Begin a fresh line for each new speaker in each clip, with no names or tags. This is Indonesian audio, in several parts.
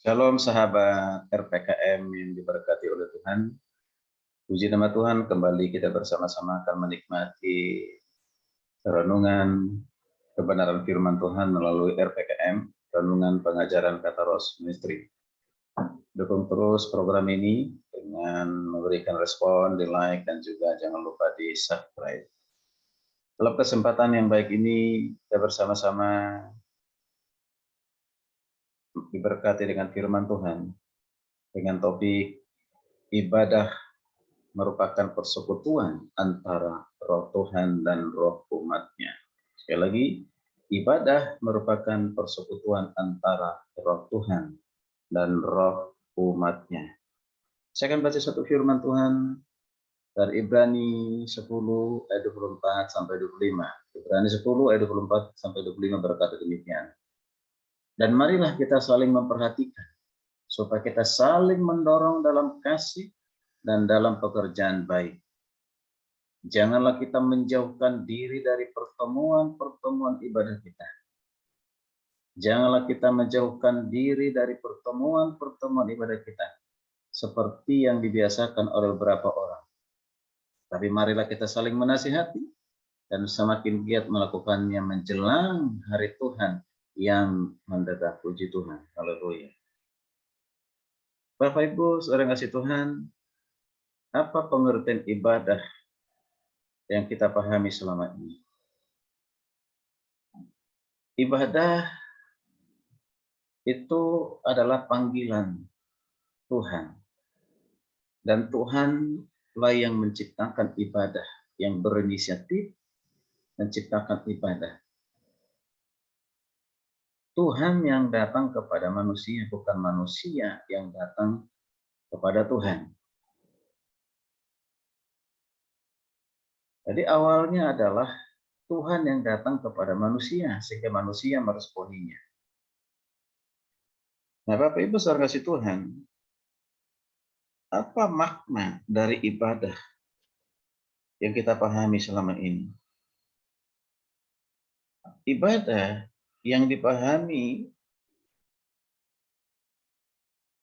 Shalom sahabat RPKM yang diberkati oleh Tuhan. Puji nama Tuhan, kembali kita bersama-sama akan menikmati renungan kebenaran firman Tuhan melalui RPKM, renungan pengajaran kata Roh Ministry. Dukung terus program ini dengan memberikan respon, di like, dan juga jangan lupa di subscribe. Dalam kesempatan yang baik ini, kita bersama-sama diberkati dengan firman Tuhan, dengan topik ibadah merupakan persekutuan antara roh Tuhan dan roh umatnya. Sekali lagi, ibadah merupakan persekutuan antara roh Tuhan dan roh umatnya. Saya akan baca satu firman Tuhan dari Ibrani 10 ayat 24 sampai 25. Ibrani 10 ayat 24 sampai 25 berkata demikian. Dan marilah kita saling memperhatikan, supaya kita saling mendorong dalam kasih dan dalam pekerjaan baik. Janganlah kita menjauhkan diri dari pertemuan-pertemuan ibadah kita. Janganlah kita menjauhkan diri dari pertemuan-pertemuan ibadah kita, seperti yang dibiasakan oleh beberapa orang. Tapi marilah kita saling menasihati, dan semakin giat melakukannya menjelang hari Tuhan yang mendekat. Puji Tuhan. Haleluya. Bapak Ibu, saudara yang kasih Tuhan, apa pengertian ibadah yang kita pahami selama ini? Ibadah itu adalah panggilan Tuhan. Dan Tuhanlah yang menciptakan ibadah, yang berinisiatif menciptakan ibadah. Tuhan yang datang kepada manusia, bukan manusia yang datang kepada Tuhan. Jadi awalnya adalah Tuhan yang datang kepada manusia, sehingga manusia meresponinya. Nah, Bapak Ibu saudara kasih Tuhan, apa makna dari ibadah yang kita pahami selama ini? Ibadah yang dipahami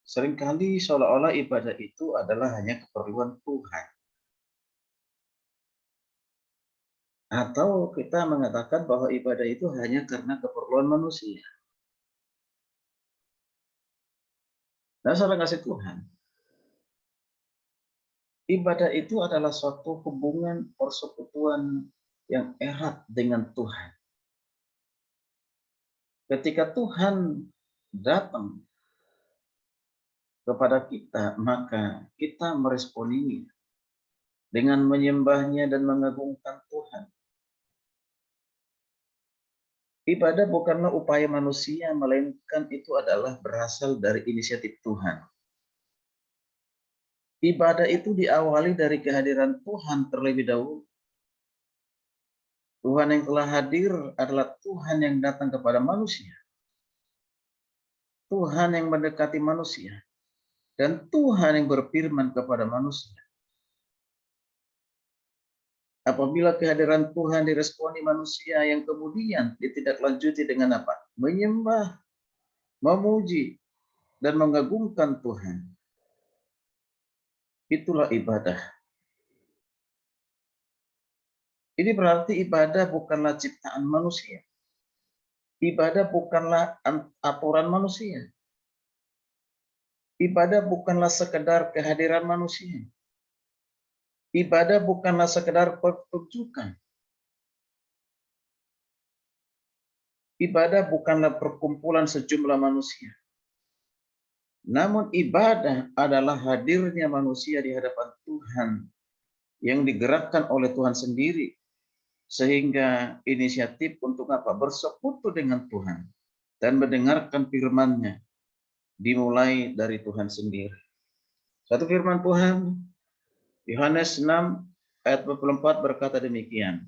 seringkali seolah-olah ibadah itu adalah hanya keperluan Tuhan. Atau kita mengatakan bahwa ibadah itu hanya karena keperluan manusia. Nah, saudara kasih Tuhan, ibadah itu adalah suatu hubungan persekutuan yang erat dengan Tuhan. Ketika Tuhan datang kepada kita, maka kita meresponinya dengan menyembahnya dan mengagungkan Tuhan. Ibadah bukanlah upaya manusia, melainkan itu adalah berasal dari inisiatif Tuhan. Ibadah itu diawali dari kehadiran Tuhan terlebih dahulu. Tuhan yang telah hadir adalah Tuhan yang datang kepada manusia. Tuhan yang mendekati manusia. Dan Tuhan yang berfirman kepada manusia. Apabila kehadiran Tuhan diresponi manusia yang kemudian ditindaklanjuti dengan apa? Menyembah, memuji, dan mengagungkan Tuhan. Itulah ibadah. Ini berarti ibadah bukanlah ciptaan manusia. Ibadah bukanlah aturan manusia. Ibadah bukanlah sekedar kehadiran manusia. Ibadah bukanlah sekedar pertunjukan. Ibadah bukanlah perkumpulan sejumlah manusia. Namun ibadah adalah hadirnya manusia di hadapan Tuhan yang digerakkan oleh Tuhan sendiri. Sehingga inisiatif untuk apa? Bersekutu dengan Tuhan dan mendengarkan firman-Nya dimulai dari Tuhan sendiri. Satu firman Tuhan, Yohanes 6 ayat 24 berkata demikian.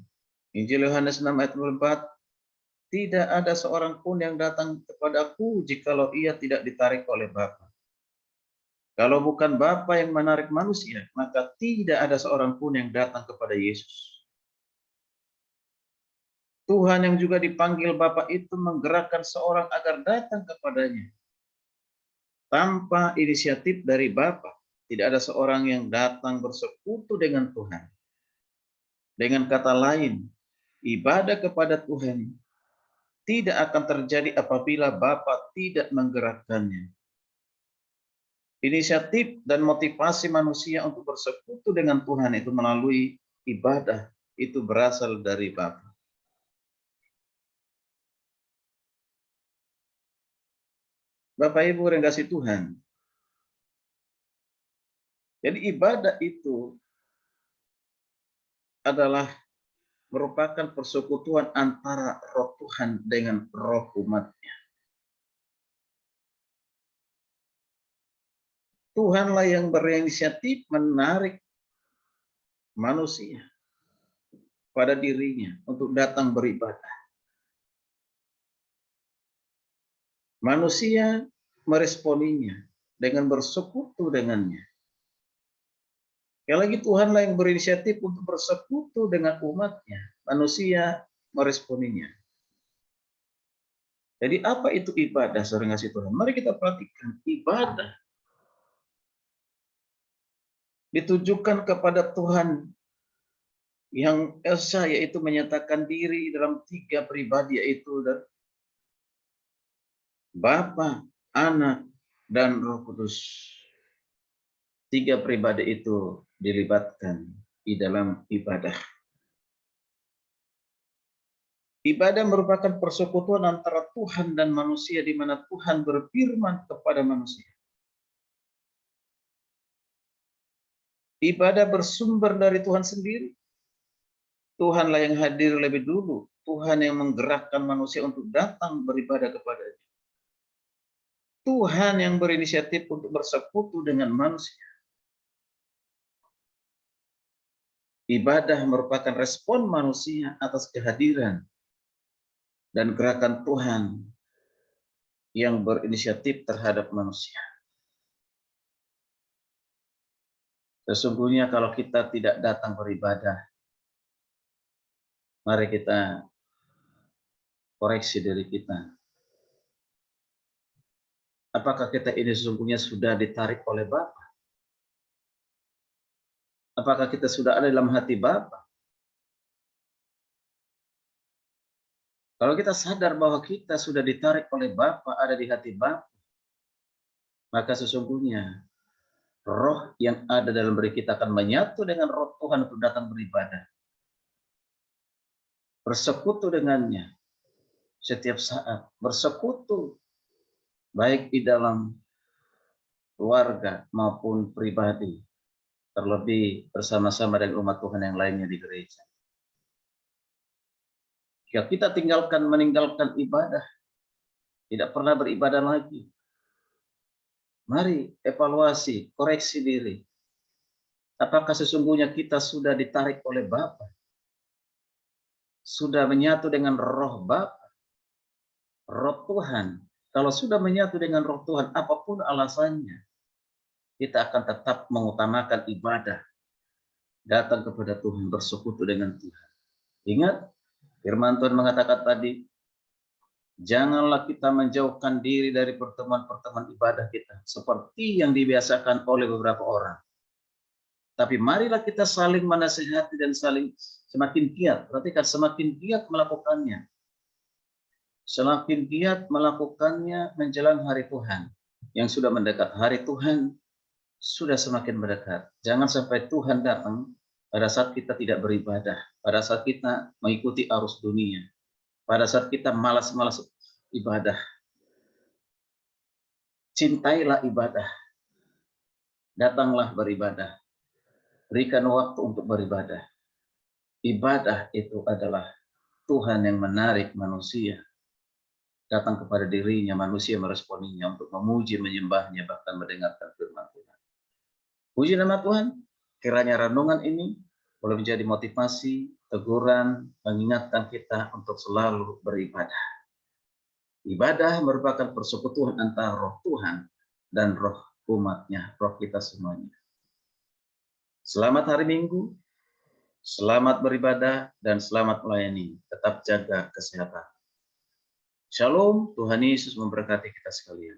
Injil Yohanes 6 ayat 24, tidak ada seorang pun yang datang kepadaku jikalau ia tidak ditarik oleh Bapa. Kalau bukan Bapa yang menarik manusia, maka tidak ada seorang pun yang datang kepada Yesus. Tuhan yang juga dipanggil Bapa itu menggerakkan seorang agar datang kepadanya. Tanpa inisiatif dari Bapa, tidak ada seorang yang datang bersekutu dengan Tuhan. Dengan kata lain, ibadah kepada Tuhan tidak akan terjadi apabila Bapa tidak menggerakkannya. Inisiatif dan motivasi manusia untuk bersekutu dengan Tuhan itu melalui ibadah itu berasal dari Bapa. Bapak Ibu yang kasih Tuhan. Jadi ibadah itu adalah merupakan persekutuan antara roh Tuhan dengan roh umatnya. Tuhanlah yang berinisiatif menarik manusia pada dirinya untuk datang beribadah. Manusia meresponinya dengan bersekutu dengannya. Sekali lagi Tuhanlah yang berinisiatif untuk bersekutu dengan umatnya. Manusia meresponinya. Jadi apa itu ibadah, saudara kasih Tuhan? Mari kita perhatikan. Ibadah ditujukan kepada Tuhan yang esa, yaitu menyatakan diri dalam 3 pribadi, yaitu Bapa, Anak, dan Roh Kudus. 3 pribadi itu dilibatkan di dalam ibadah. Ibadah merupakan persekutuan antara Tuhan dan manusia, di mana Tuhan berfirman kepada manusia. Ibadah bersumber dari Tuhan sendiri. Tuhanlah yang hadir lebih dulu. Tuhan yang menggerakkan manusia untuk datang beribadah kepada-Nya. Tuhan yang berinisiatif untuk bersekutu dengan manusia. Ibadah merupakan respon manusia atas kehadiran dan gerakan Tuhan yang berinisiatif terhadap manusia. Sesungguhnya kalau kita tidak datang beribadah, mari kita koreksi diri kita. Apakah kita ini sesungguhnya sudah ditarik oleh Bapa? Apakah kita sudah ada dalam hati Bapa? Kalau kita sadar bahwa kita sudah ditarik oleh Bapa, ada di hati Bapa, maka sesungguhnya roh yang ada dalam diri kita akan menyatu dengan roh Tuhan untuk datang beribadah. Bersekutu dengannya setiap saat. Bersekutu baik di dalam keluarga maupun pribadi. Terlebih bersama-sama dengan umat Tuhan yang lainnya di gereja. Jika kita meninggalkan ibadah, tidak pernah beribadah lagi, mari evaluasi, koreksi diri. Apakah sesungguhnya kita sudah ditarik oleh Bapa? Sudah menyatu dengan roh Bapa, roh Tuhan. Kalau sudah menyatu dengan roh Tuhan, apapun alasannya, kita akan tetap mengutamakan ibadah. Datang kepada Tuhan, bersekutu dengan Tuhan. Ingat, firman Tuhan mengatakan tadi, janganlah kita menjauhkan diri dari pertemuan-pertemuan ibadah kita, seperti yang dibiasakan oleh beberapa orang. Tapi marilah kita saling menasihati dan saling semakin giat. Perhatikan, semakin giat melakukannya. Semakin giat melakukannya menjelang hari Tuhan. Yang sudah mendekat hari Tuhan, sudah semakin mendekat. Jangan sampai Tuhan datang pada saat kita tidak beribadah. Pada saat kita mengikuti arus dunia. Pada saat kita malas-malas ibadah. Cintailah ibadah. Datanglah beribadah. Berikan waktu untuk beribadah. Ibadah itu adalah Tuhan yang menarik manusia datang kepada dirinya, manusia meresponinya untuk memuji, menyembahnya, bahkan mendengarkan firman Tuhan. Puji nama Tuhan, kiranya renungan ini boleh menjadi motivasi, teguran, mengingatkan kita untuk selalu beribadah. Ibadah merupakan persekutuan antara roh Tuhan dan roh umatnya, roh kita semuanya. Selamat hari Minggu, selamat beribadah, dan selamat melayani. Tetap jaga kesehatan. Shalom, Tuhan Yesus memberkati kita sekalian.